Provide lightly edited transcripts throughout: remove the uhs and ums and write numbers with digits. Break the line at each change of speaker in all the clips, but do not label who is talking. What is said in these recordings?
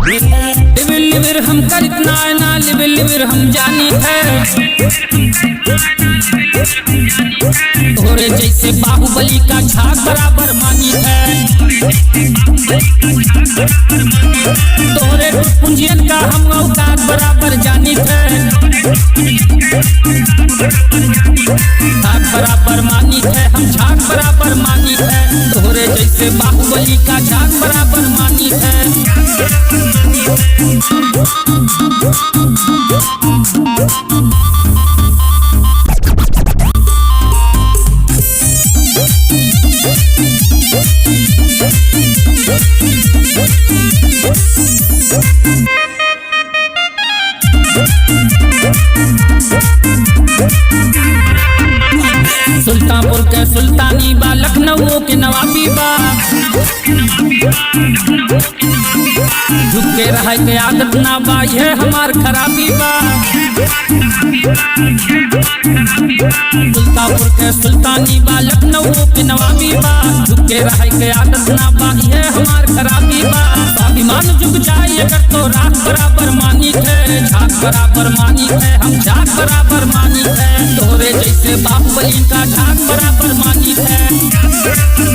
लिबिर हम कर इतना ना लिबिर हम जानी है तोरे जैसे बाहुबली का झाग बराबर मानी है तोरे पुंजियन का हम औकात बराबर जानी है झाग बराबर मानी है हम झाग बराबर मानी है तोरे जैसे बाहुबली का झाग बराबर मानी है सुल्तानपुर के सुल्तानी बा लखनऊ के नवाबी बा झुक के रह के आदत ना बा ये हमार खराबी बा सुल्तानपुर के सुल्तानी बा लखनऊ के नवाबी बा झुक के रह के आदत ना बा ये हमार खराबी बा स्वाभिमान झुक जाए अगर तो रात बराबर मानी है झाग बराबर मानी है हम झाग बराबर मानी है तोरे जैसे बाहुबली का झाग बराबर मानी है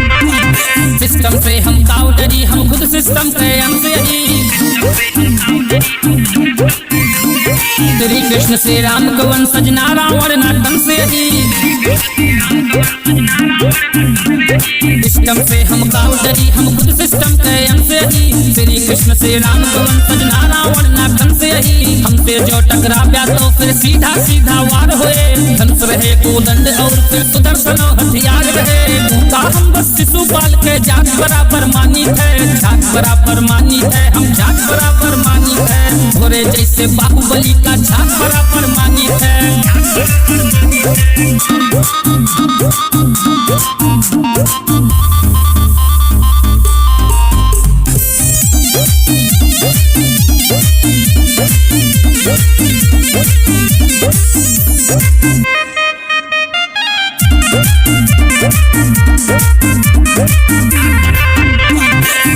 सिस्टम से हम काउडरी हम खुद सिस्टम के अंश ही श्री कृष्ण से राम को वंशज ना रावण ना कंस ही सिस्टम से हम काउडरी हम खुद सिस्टम के अंश ही श्री कृष्ण से राम को वंशज ना रावण ना कंस ही हमसे जो टकराया तो फिर सीधा सीधा वार होए धनुष रहे कोदंड और फिर सुदर्शन हथियार रहे हम बस शिशुपाल के जात बराबर मानी है झाग बराबर मानी है हम झाग बराबर मानी है तोरे जैसे बाहुबली का झाग बराबर मानी है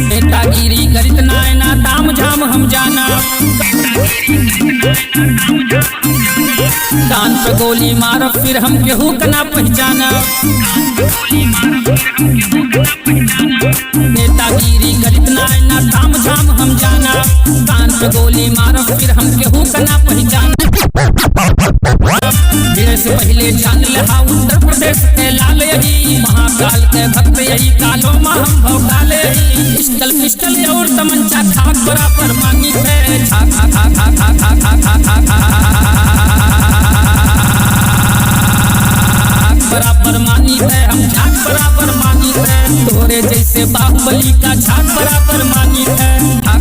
नेतागिरी करित ना ताम झाम हम जाना कान पे गोली मार फिर हम केहू का ना पहचाना नेतागिरी करित ना ताम झाम हम जाना कान पे गोली मार फिर हम केहू का ना पहचाना से पहले जान लहा उत्तर प्रदेश के लाल यही महाकाल के भक्त यही कालो में हम भौकाले पिस्टल पिस्टल और तमंचा खाक बराबर मानी है खाक बराबर मानी है हम झाग बराबर मानी है तोरे जैसे बाहुबली का झाग बराबर मानी है।